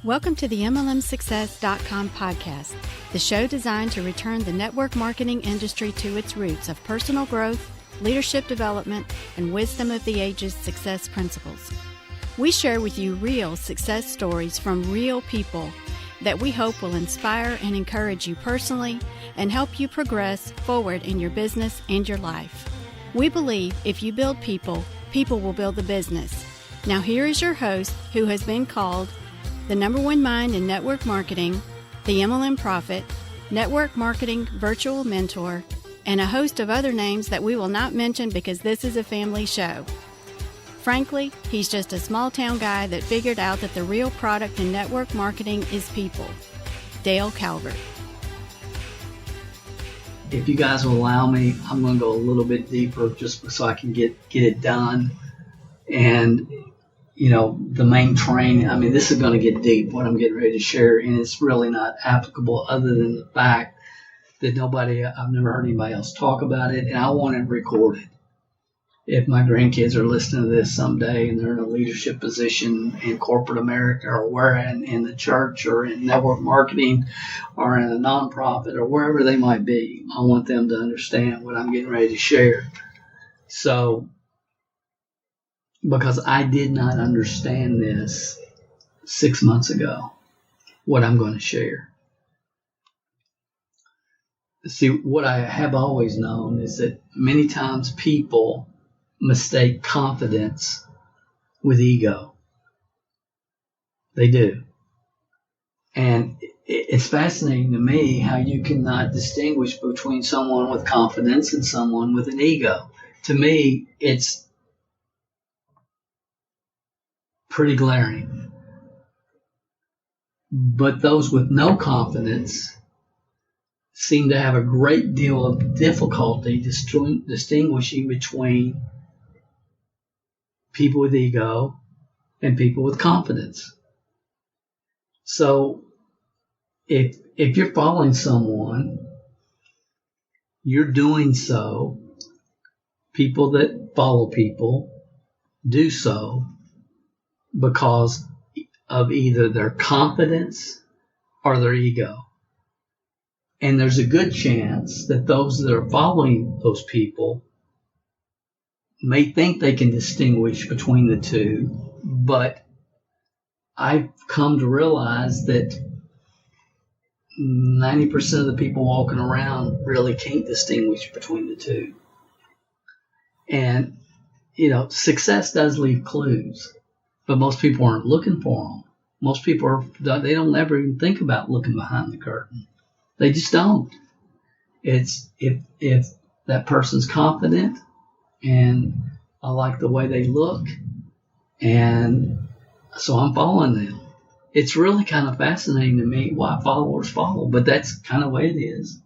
Welcome to the MLMsuccess.com podcast, the show designed to return the network marketing industry to its roots of personal growth, leadership development, and wisdom of the ages success principles. We share with you real success stories from real people that we hope will inspire and encourage you personally and help you progress forward in your business and your life. We believe if you build people, people will build the business. Now here is your host, who has been called the number one mind in network marketing, the MLM prophet, network marketing virtual mentor, and a host of other names that we will not mention because this is a family show. Frankly, he's just a small town guy that figured out that the real product in network marketing is people. Dale Calvert. If you guys will allow me, I'm going to go a little bit deeper just so I can get it done. And the main train, this is going to get deep, what I'm getting ready to share, and it's really not applicable other than the fact that I've never heard anybody else talk about it, and I want it recorded. If my grandkids are listening to this someday and they're in a leadership position in corporate America or where in the church or in network marketing or in a nonprofit or wherever they might be, I want them to understand what I'm getting ready to share. So, because I did not understand this 6 months ago, what I'm going to share. See, what I have always known is that many times people mistake confidence with ego. They do. And it's fascinating to me how you cannot distinguish between someone with confidence and someone with an ego. To me, it's pretty glaring. But those with no confidence seem to have a great deal of difficulty distinguishing between people with ego and people with confidence. So if you're following someone, you're doing so. People that follow people do so because of either their confidence or their ego. And there's a good chance that those that are following those people may think they can distinguish between the two, but I've come to realize that 90% of the people walking around really can't distinguish between the two. And, success does leave clues, but most people aren't looking for them. Most people they don't ever even think about looking behind the curtain. They just don't. It's if that person's confident and I like the way they look, and so I'm following them. It's really kind of fascinating to me why followers follow, but that's kind of the way it is.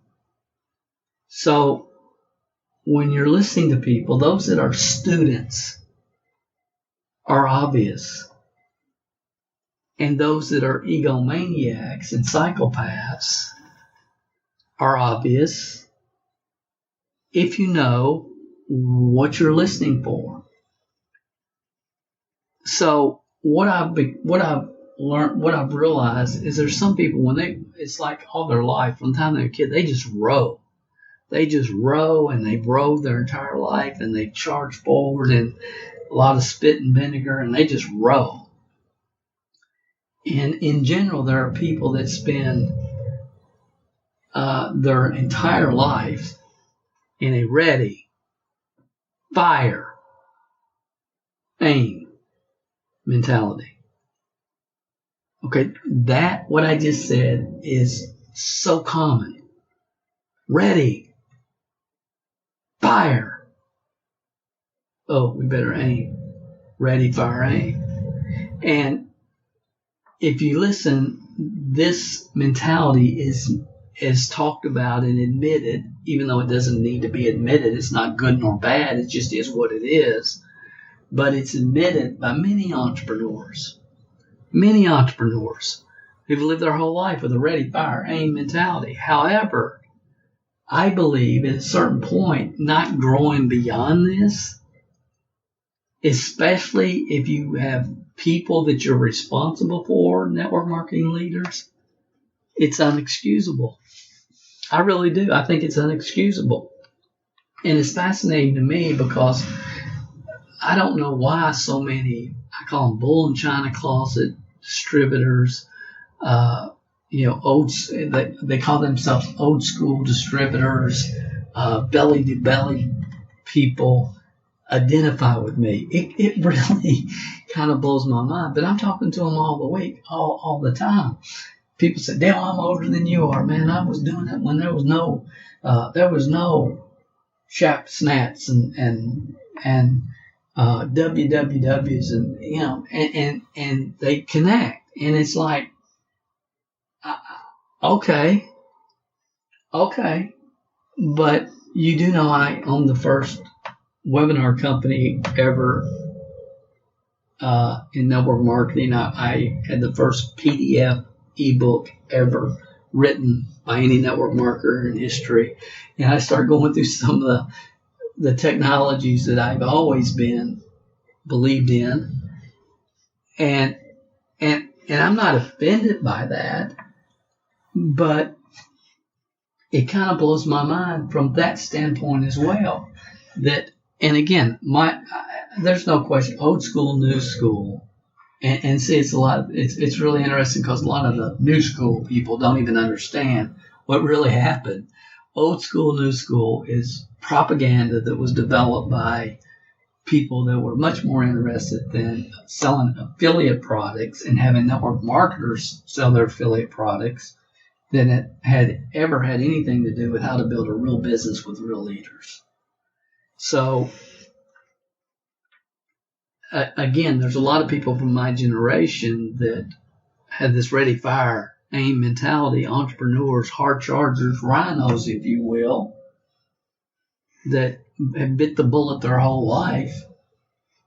So when you're listening to people, those that are students are obvious. And those that are egomaniacs and psychopaths are obvious if you know what you're listening for. So what I've learned, what I've realized is there's some people it's like all their life, from the time they're a kid, they just row. They just row, and they've rowed their entire life, and they charge forward in a lot of spit and vinegar, and they just row. And in general, there are people that spend their entire life in a ready, fire, aim mentality. Okay, what I just said is so common. Ready, fire. Oh, we better aim. Ready, fire, aim. And if you listen, this mentality is talked about and admitted, even though it doesn't need to be admitted. It's not good nor bad. It just is what it is. But it's admitted by many entrepreneurs who've lived their whole life with a ready, fire, aim mentality. However, I believe at a certain point, not growing beyond this, especially if you have people that you're responsible for, network marketing leaders, it's unexcusable. I really do. I think it's unexcusable. And it's fascinating to me because I don't know why so many, I call them bull in China closet distributors, they call themselves old school distributors, belly to belly people identify with me. It really kind of blows my mind, but I'm talking to them all the week, all the time. People say, Dale, I'm older than you are, man. I was doing it when there was no Shap Snats and WWWs and they connect. And it's like, okay. But you do know I own the first webinar company ever in network marketing. I had the first PDF ebook ever written by any network marketer in history. And I started going through some of the technologies that I've always believed in. And I'm not offended by that, but it kind of blows my mind from that standpoint as well. And again, there's no question, old school, new school. And see, it's really interesting because a lot of the new school people don't even understand what really happened. Old school, new school is propaganda that was developed by people that were much more interested in selling affiliate products and having network marketers sell their affiliate products than it had ever had anything to do with how to build a real business with real leaders. So, again, there's a lot of people from my generation that had this ready, fire, aim mentality, entrepreneurs, hard chargers, rhinos, if you will, that have bit the bullet their whole life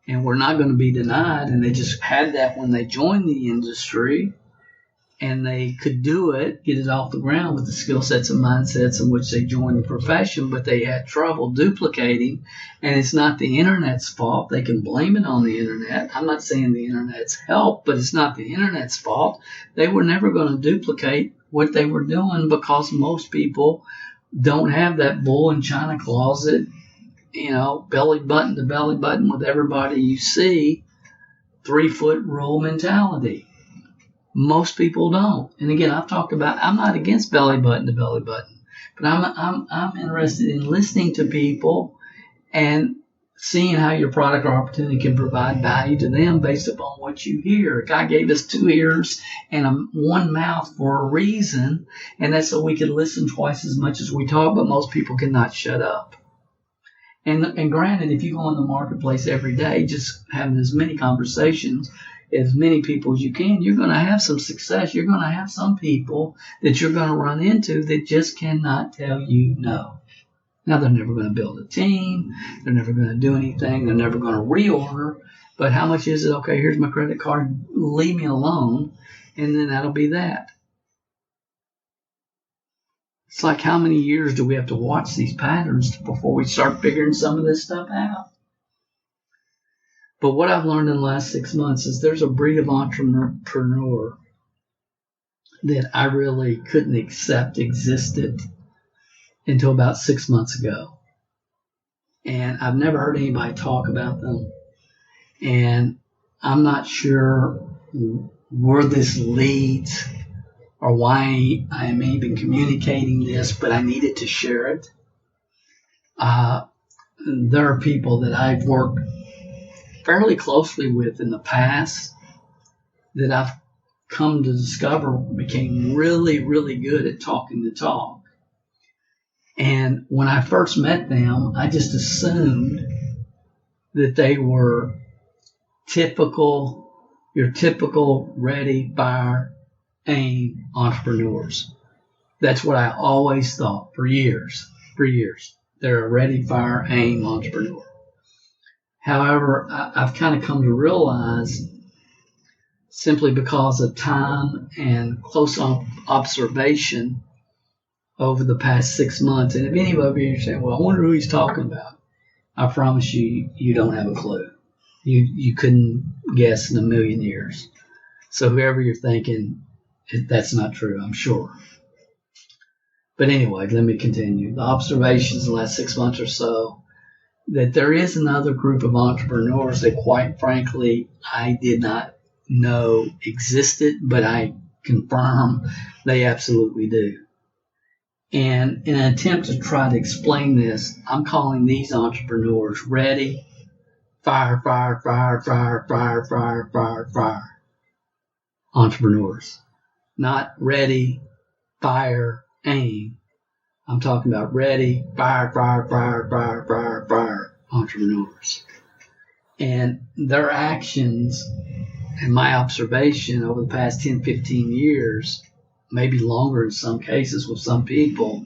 and were not going to be denied. And they just had that when they joined the industry, and they could do it, get it off the ground with the skill sets and mindsets in which they joined the profession, but they had trouble duplicating. And it's not the internet's fault. They can blame it on the internet. I'm not saying the internet's help, but it's not the internet's fault. They were never going to duplicate what they were doing because most people don't have that bull in China closet, belly button to belly button with everybody you see, 3-foot rule mentality. Most people don't. And again, I've talked about, I'm not against belly button to belly button, but I'm interested in listening to people and seeing how your product or opportunity can provide value to them based upon what you hear. God gave us 2 ears and one mouth for a reason, and that's so we can listen twice as much as we talk, but most people cannot shut up. And granted, if you go in the marketplace every day, just having as many conversations as many people as you can, you're going to have some success. You're going to have some people that you're going to run into that just cannot tell you no. Now, they're never going to build a team. They're never going to do anything. They're never going to reorder. But how much is it? Okay, here's my credit card. Leave me alone. And then that'll be that. It's like, how many years do we have to watch these patterns before we start figuring some of this stuff out? But what I've learned in the last 6 months is there's a breed of entrepreneur that I really couldn't accept existed until about 6 months ago. And I've never heard anybody talk about them. And I'm not sure where this leads or why I am even communicating this, but I needed to share it. There are people that I've worked fairly closely with in the past that I've come to discover became really, really good at talking the talk. And when I first met them, I just assumed that they were your typical ready, fire, aim entrepreneurs. That's what I always thought for years. They're a ready, fire, aim entrepreneur. However, I've kind of come to realize, simply because of time and close observation over the past 6 months, and if any of you are saying, well, I wonder who he's talking about, I promise you, you don't have a clue. you couldn't guess in a million years. So whoever you're thinking, that's not true, I'm sure. But anyway, let me continue. The observations in the last 6 months or so, that there is another group of entrepreneurs that, quite frankly, I did not know existed, but I confirm they absolutely do. And in an attempt to try to explain this, I'm calling these entrepreneurs ready, fire, fire, fire, fire, fire, fire, fire, fire entrepreneurs. Not ready, fire, aim. I'm talking about ready, fire, fire, fire, fire, fire, fire entrepreneurs. And their actions, and my observation over the past 10, 15 years, maybe longer in some cases with some people,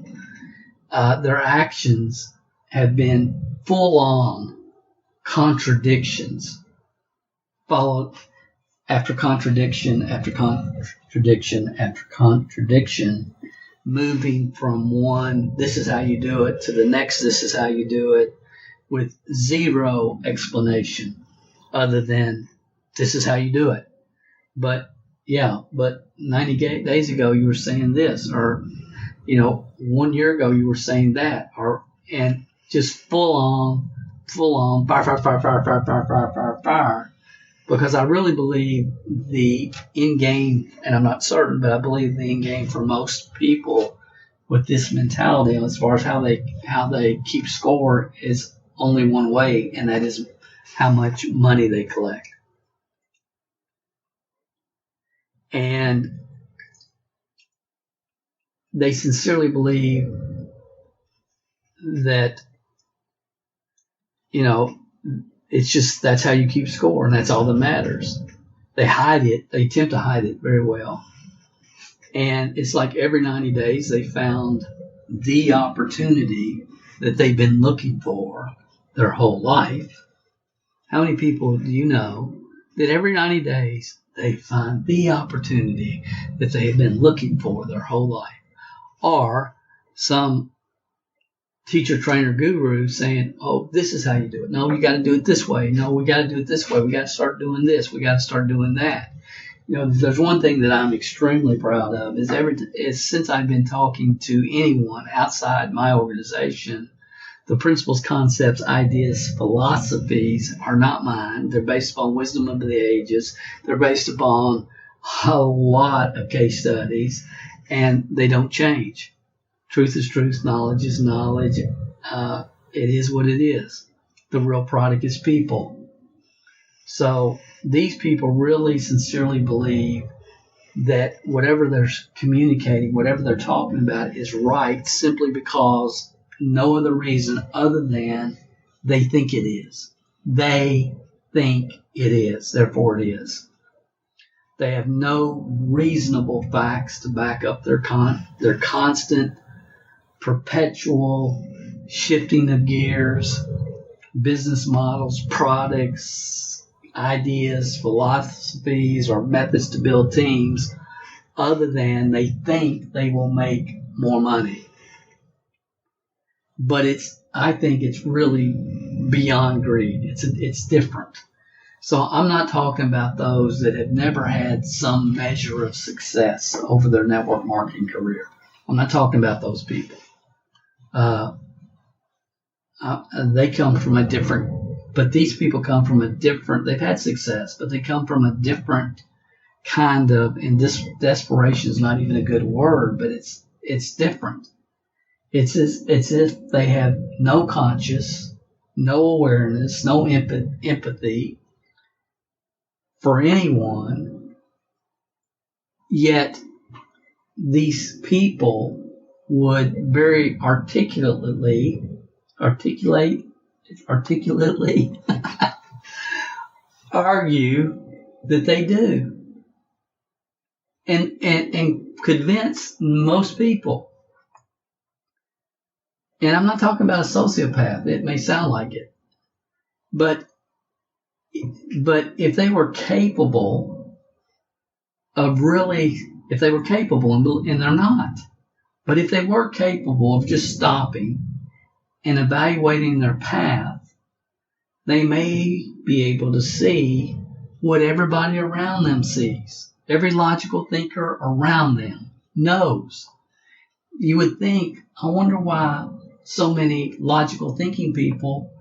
their actions have been full-on contradictions, followed after contradiction after contradiction after contradiction, moving from one, this is how you do it, to the next, this is how you do it, with zero explanation other than this is how you do it. But 90 days ago you were saying this, or 1 year ago you were saying that, and just full on fire, fire, fire, fire, fire, fire, fire, fire, fire. Because I really believe the end game, and I'm not certain, but I believe the end game for most people with this mentality, as far as how they keep score, is only one way, and that is how much money they collect. And they sincerely believe that, it's just, that's how you keep score, and that's all that matters. They hide it. They attempt to hide it very well. And it's like every 90 days they found the opportunity that they've been looking for their whole life. How many people do you know that every 90 days they find the opportunity that they have been looking for their whole life? Or some teacher, trainer, guru saying, oh, this is how you do it. No, you got to do it this way. No, we got to do it this way. We got to start doing this. We got to start doing that. There's one thing that I'm extremely proud of is since I've been talking to anyone outside my organization, the principles, concepts, ideas, philosophies are not mine. They're based upon wisdom of the ages. They're based upon a lot of case studies, and they don't change. Truth is truth. Knowledge is knowledge. It is what it is. The real product is people. So these people really sincerely believe that whatever they're communicating, whatever they're talking about is right, simply because no other reason other than they think it is. They think it is. Therefore it is. They have no reasonable facts to back up their constant, perpetual shifting of gears, business models, products, ideas, philosophies, or methods to build teams, other than they think they will make more money. But I think it's really beyond greed. It's different. So I'm not talking about those that have never had some measure of success over their network marketing career. I'm not talking about those people. They come from a different, but these people come from a different, they've had success, but they come from a different kind of, and this desperation is not even a good word, but it's different. It's as if they have no conscience, no awareness, no empathy for anyone, yet these people would very articulately argue that they do, and convince most people. And I'm not talking about a sociopath. It may sound like it, but if they were capable of really, if they were capable, and they're not, but if they were capable of just stopping and evaluating their path, they may be able to see what everybody around them sees. Every logical thinker around them knows. You would think, I wonder why so many logical thinking people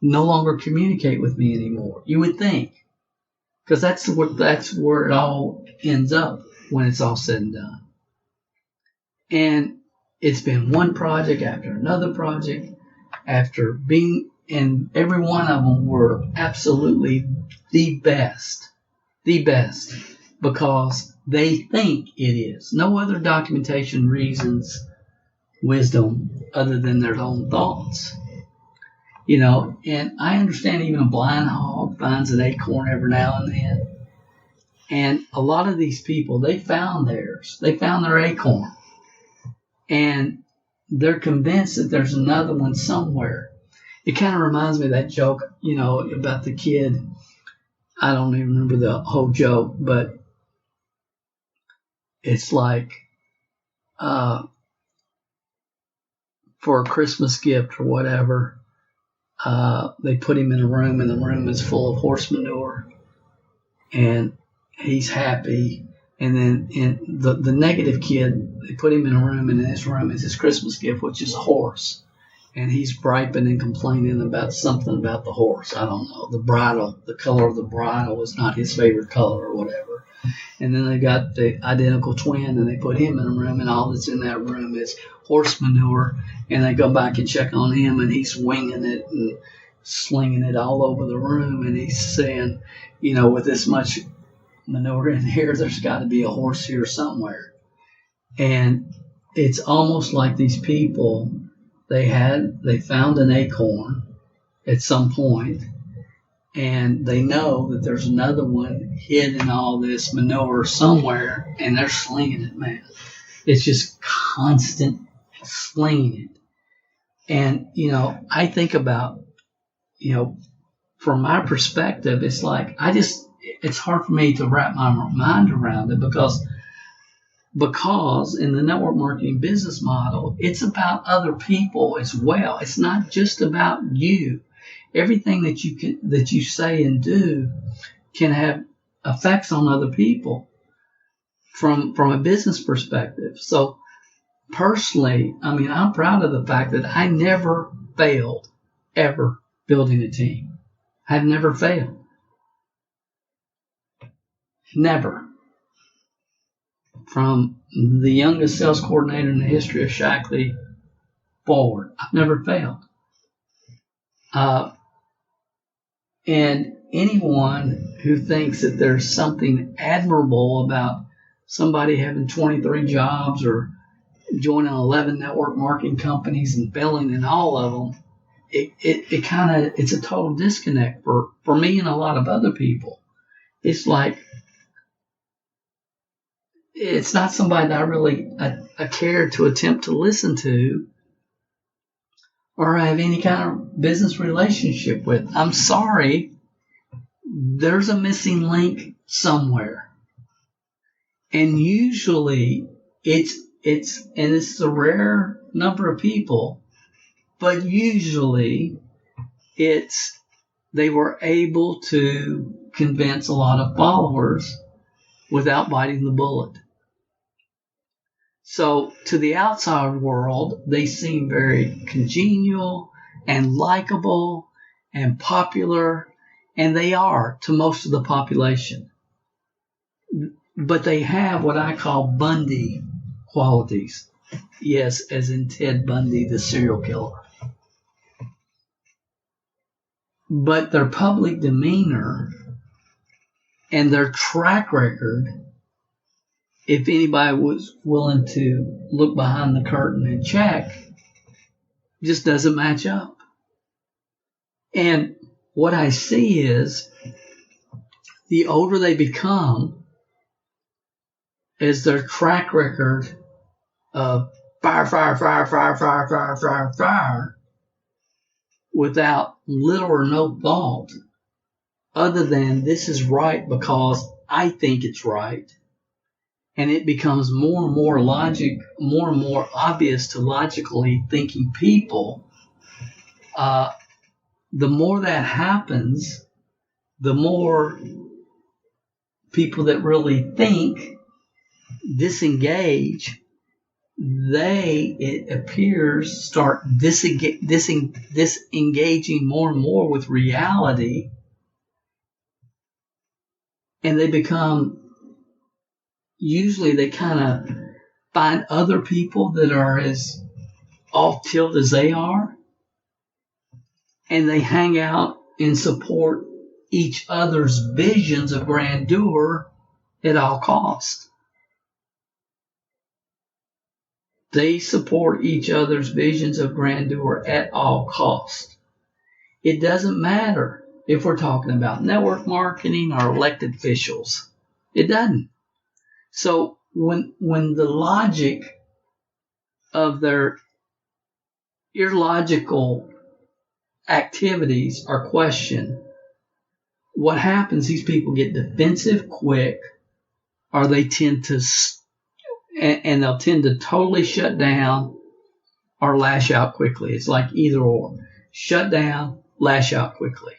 no longer communicate with me anymore. You would think, because that's where it all ends up when it's all said and done. And it's been one project after another project after being, and every one of them were absolutely the best, because they think it is. No other documentation, reasons, wisdom other than their own thoughts. And I understand even a blind hog finds an acorn every now and then. And a lot of these people, they found theirs. They found their acorn. And they're convinced that there's another one somewhere. It kind of reminds me of that joke, about the kid. I don't even remember the whole joke, but it's like for a Christmas gift or whatever, they put him in a room, and the room is full of horse manure, and he's happy. And then the negative kid, they put him in a room, and in his room is his Christmas gift, which is a horse. And he's griping and complaining about something about the horse. I don't know. The bridle, the color of the bridle is not his favorite color or whatever. And then they got the identical twin, and they put him in a room, and all that's in that room is horse manure. And they go back and check on him, and he's winging it and slinging it all over the room. And he's saying, with this much manure in here, there's got to be a horse here somewhere. And it's almost like these people, they found an acorn at some point, and they know that there's another one hid in all this manure somewhere, and they're slinging it, man. It's just constant slinging it. And, I think about, from my perspective, it's like, it's hard for me to wrap my mind around it because in the network marketing business model, it's about other people as well. It's not just about you. Everything that you say and do can have effects on other people from a business perspective. So personally, I'm proud of the fact that I never failed ever building a team. I've never failed. Never. From the youngest sales coordinator in the history of Shackley forward, I've never failed. And anyone who thinks that there's something admirable about somebody having 23 jobs or joining 11 network marketing companies and failing in all of them, it's a total disconnect for me and a lot of other people. It's like, it's not somebody that I really I care to attempt to listen to or have any kind of business relationship with. I'm sorry, there's a missing link somewhere. And usually it's a rare number of people, but usually they were able to convince a lot of followers without biting the bullet. So to the outside world, they seem very congenial and likable and popular, and they are to most of the population. But they have what I call Bundy qualities. Yes, as in Ted Bundy, the serial killer. But their public demeanor and their track record, if anybody was willing to look behind the curtain and check, just doesn't match up. And what I see is the older they become, is their track record of fire, without little or no thought, other than this is right because I think it's right. And it becomes more and more obvious to logically thinking people the more that happens, the more people that really think disengage, it appears, start disengaging more and more with reality, and they kind of find other people that are as off tilt as they are, and they hang out and support each other's visions of grandeur at all costs. They support each other's visions of grandeur at all costs. It doesn't matter if we're talking about network marketing or elected officials. It doesn't. So when the logic of their illogical activities are questioned, what happens, these people get defensive quick, or they tend to and they'll tend to totally shut down or lash out quickly. It's like either or. Shut down, lash out quickly.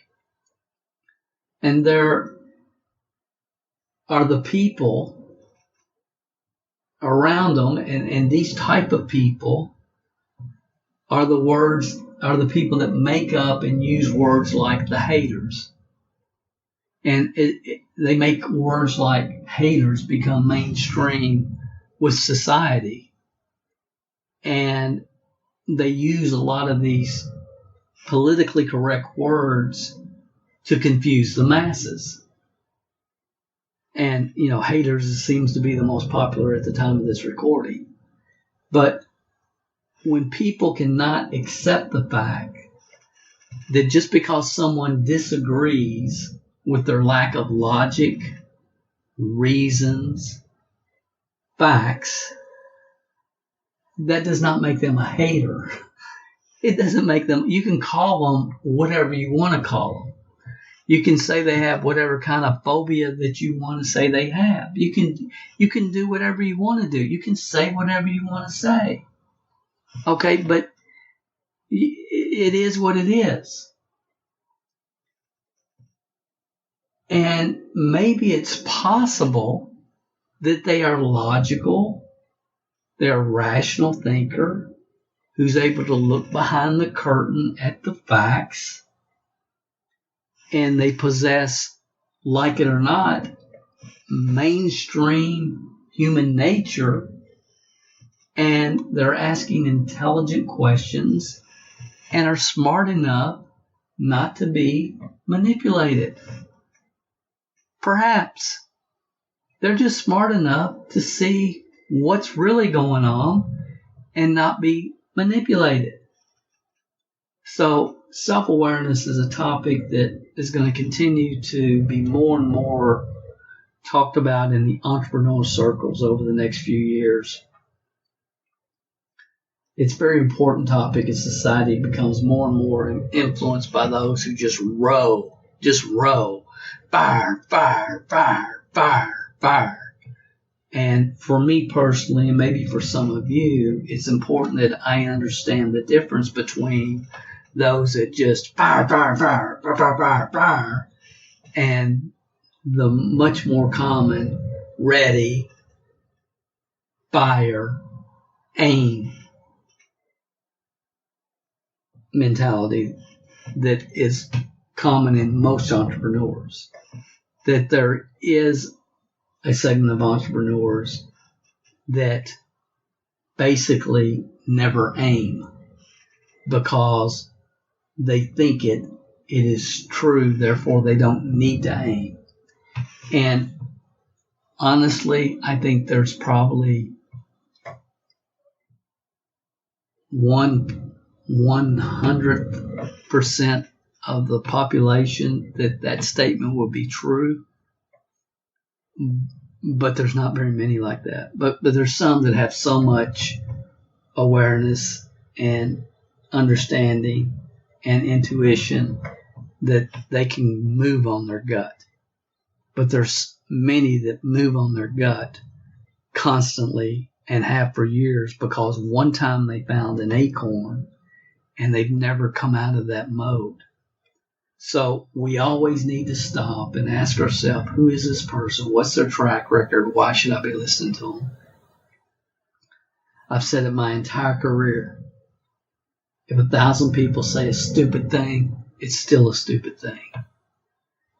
And there are the people around them, and these type of people are the people that make up and use words like the haters. And they make words like haters become mainstream with society, and they use a lot of these politically correct words to confuse the masses. And, haters seems to be the most popular at the time of this recording. But when people cannot accept the fact that just because someone disagrees with their lack of logic, reasons, facts, that does not make them a hater. It doesn't make them, you can call them whatever you want to call them. You can say they have whatever kind of phobia that you want to say they have. You can do whatever you want to do. You can say whatever you want to say. Okay, but it is what it is. And maybe it's possible that they are logical, they're a rational thinker who's able to look behind the curtain at the facts, and they possess, like it or not, mainstream human nature, and they're asking intelligent questions and are smart enough not to be manipulated. Perhaps they're just smart enough to see what's really going on and not be manipulated. So self-awareness is a topic that is going to continue to be more and more talked about in the entrepreneurial circles over the next few years. It's a very important topic as society becomes more and more influenced by those who just row. Fire, fire, fire, fire, fire. And for me personally, and maybe for some of you, it's important that I understand the difference between those that just fire, fire, fire, fire, fire, fire, fire, and the much more common ready, fire, aim mentality that is common in most entrepreneurs. That there is a segment of entrepreneurs that basically never aim because they think it is true, therefore they don't need to aim. And honestly, I think there's probably 100% of the population that statement will be true, but there's not very many like that. But there's some that have so much awareness and understanding and intuition that they can move on their gut. But there's many that move on their gut constantly and have for years because one time they found an acorn and they've never come out of that mode. So we always need to stop and ask ourselves, who is this person? What's their track record? Why should I be listening to them? I've said it my entire career. If 1,000 people say a stupid thing, it's still a stupid thing.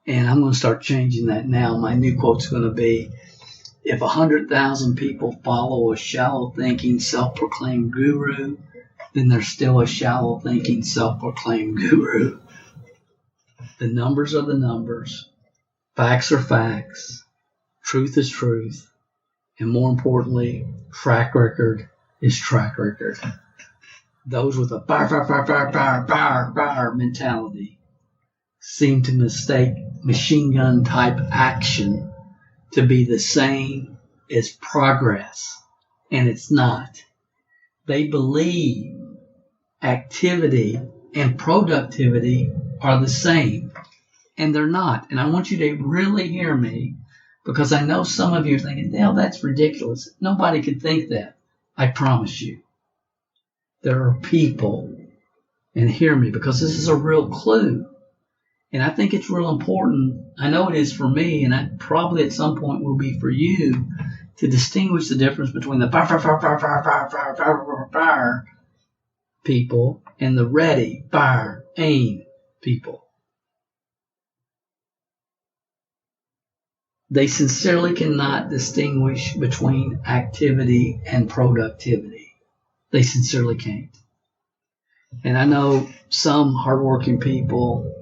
And I'm going to start changing that now. My new quote's going to be, if 100,000 people follow a shallow-thinking, self-proclaimed guru, then there's still a shallow-thinking, self-proclaimed guru. The numbers are the numbers. Facts are facts. Truth is truth. And more importantly, track record is track record. Those with a fire mentality seem to mistake machine gun type action to be the same as progress. And it's not. They believe activity and productivity are the same. And they're not. And I want you to really hear me, because I know some of you are thinking, Dale, that's ridiculous. Nobody could think that. I promise you. There are people, and hear me, because this is a real clue. And I think it's real important. I know it is for me, and I probably at some point will be for you, to distinguish the difference between the fire people and the ready, fire, aim people. They sincerely cannot distinguish between activity and productivity. They sincerely can't. And I know some hardworking people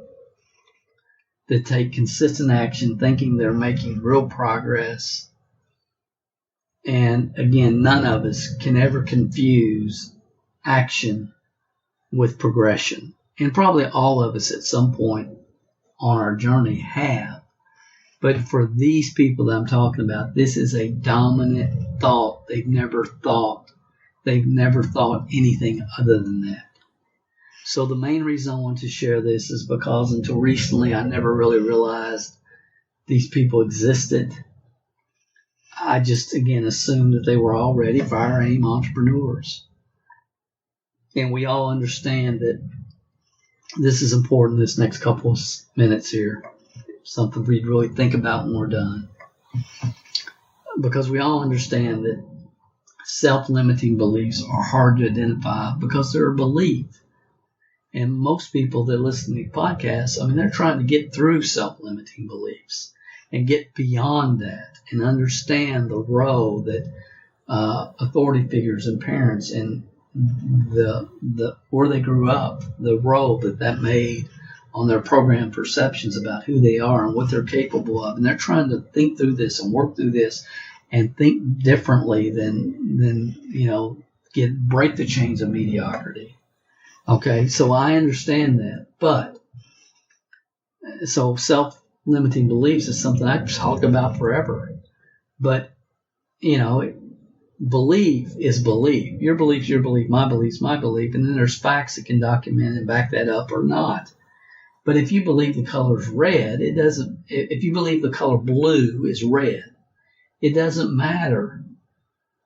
that take consistent action thinking they're making real progress. And again, none of us can ever confuse action with progression. And probably all of us at some point on our journey have. But for these people that I'm talking about, this is a dominant thought. They've never thought anything other than that. So the main reason I want to share this is because until recently, I never really realized these people existed. I just, again, assumed that they were already fire aim entrepreneurs. And we all understand that this is important this next couple of minutes here. Something we'd really think about when we're done. Because we all understand that self-limiting beliefs are hard to identify because they're a belief. And most people that listen to these podcasts, they're trying to get through self-limiting beliefs and get beyond that and understand the role that authority figures and parents and the where they grew up, the role that made on their programmed perceptions about who they are and what they're capable of. And they're trying to think through this and work through this and think differently than break the chains of mediocrity. Okay, so I understand that. But, so self-limiting beliefs is something I've talked about forever. But, belief is belief. Your belief's your belief, my belief's my belief. And then there's facts that can document and back that up or not. But if you believe the color's red, it doesn't. If you believe the color blue is red, it doesn't matter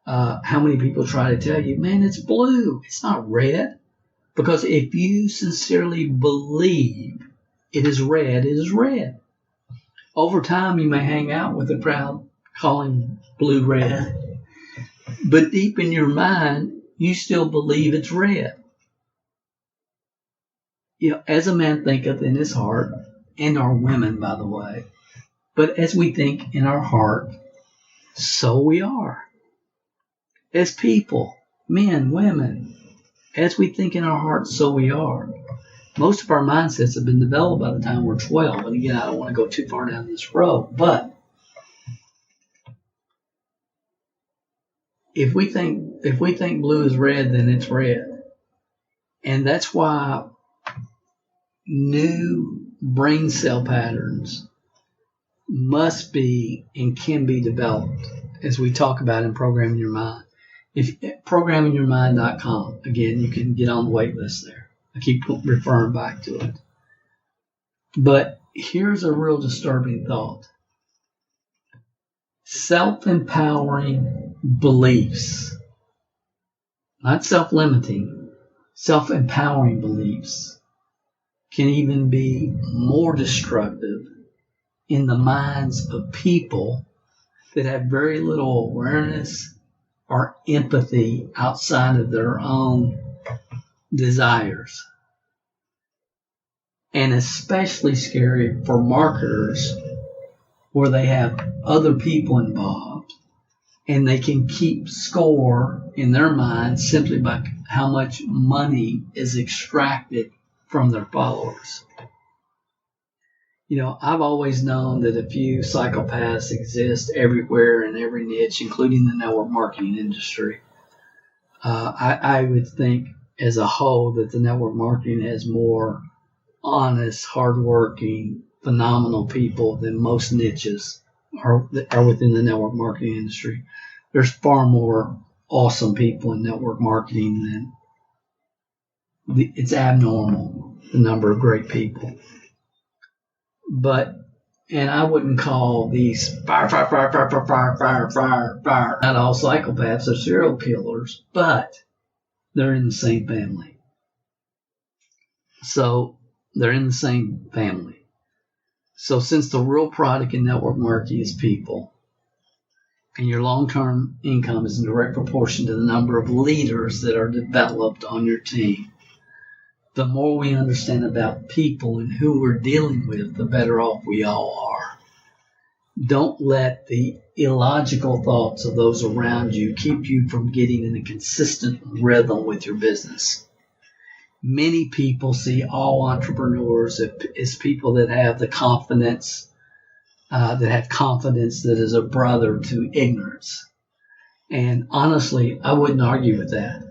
how many people try to tell you, man, it's blue. It's not red. Because if you sincerely believe it is red, it is red. Over time, you may hang out with a crowd calling blue red. But deep in your mind, you still believe it's red. As a man thinketh in his heart, and our women, by the way, but as we think in our heart, so we are. As people, men, women, as we think in our hearts, so we are. Most of our mindsets have been developed by the time we're 12. And again, I don't want to go too far down this road, but if we think blue is red, then it's red. And that's why new brain cell patterns must be and can be developed, as we talk about in Programming Your Mind. If programmingyourmind.com, again, you can get on the wait list there. I keep referring back to it. But here's a real disturbing thought. Self-empowering beliefs, not self-limiting, self-empowering beliefs can even be more destructive in the minds of people that have very little awareness or empathy outside of their own desires. And especially scary for marketers where they have other people involved and they can keep score in their mind simply by how much money is extracted from their followers. You know, I've always known that a few psychopaths exist everywhere in every niche, including the network marketing industry. I would think as a whole that the network marketing has more honest, hardworking, phenomenal people than most niches are within the network marketing industry. There's far more awesome people in network marketing than it's abnormal, the number of great people. And I wouldn't call these fire. Not all psychopaths are serial killers, but they're in the same family. So since the real product in network marketing is people, and your long-term income is in direct proportion to the number of leaders that are developed on your team, the more we understand about people and who we're dealing with, the better off we all are. Don't let the illogical thoughts of those around you keep you from getting in a consistent rhythm with your business. Many people see all entrepreneurs as people that have the confidence, that is a brother to ignorance. And honestly, I wouldn't argue with that.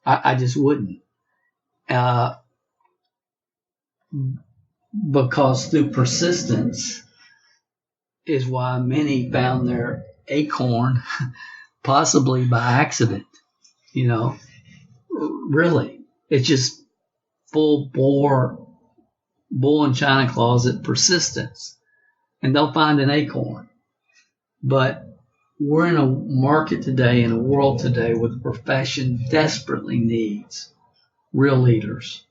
I just wouldn't. Because through persistence is why many found their acorn, possibly by accident. You know, really, it's just full bore, bull in China closet persistence, and they'll find an acorn. But we're in a market today, in a world today, where the profession desperately needs real leaders,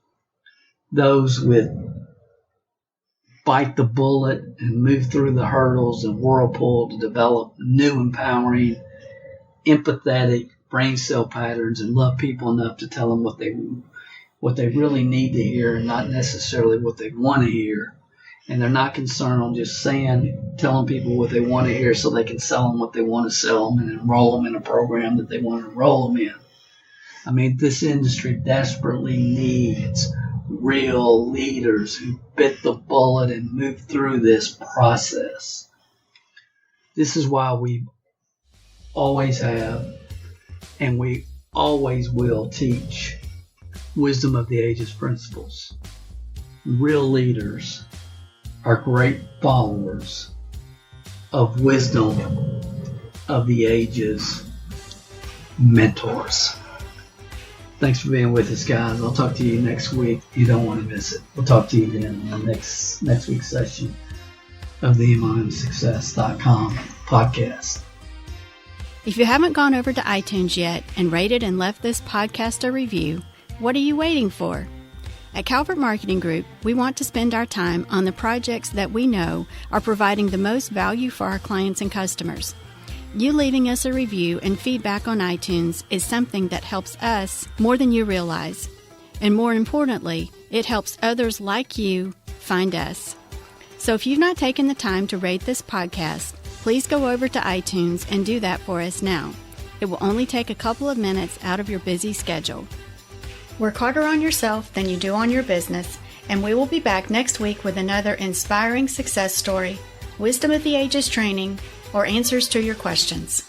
those with bite the bullet and move through the hurdles and whirlpool to develop new, empowering, empathetic brain cell patterns and love people enough to tell them what they really need to hear and not necessarily what they want to hear. And they're not concerned on just telling people what they want to hear so they can sell them what they want to sell them and enroll them in a program that they want to enroll them in. I mean, this industry desperately needs real leaders who bit the bullet and move through this process. This is why we always have and we always will teach wisdom of the ages principles. Real leaders are great followers of wisdom of the ages mentors. Thanks for being with us, guys. I'll talk to you next week. You don't want to miss it. We'll talk to you then in the next week's session of the MLMsuccess.com podcast. If you haven't gone over to iTunes yet and rated and left this podcast a review, what are you waiting for? At Calvert Marketing Group, we want to spend our time on the projects that we know are providing the most value for our clients and customers. You leaving us a review and feedback on iTunes is something that helps us more than you realize. And more importantly, it helps others like you find us. So if you've not taken the time to rate this podcast, please go over to iTunes and do that for us now. It will only take a couple of minutes out of your busy schedule. Work harder on yourself than you do on your business, and we will be back next week with another inspiring success story, wisdom of the ages training, or answers to your questions.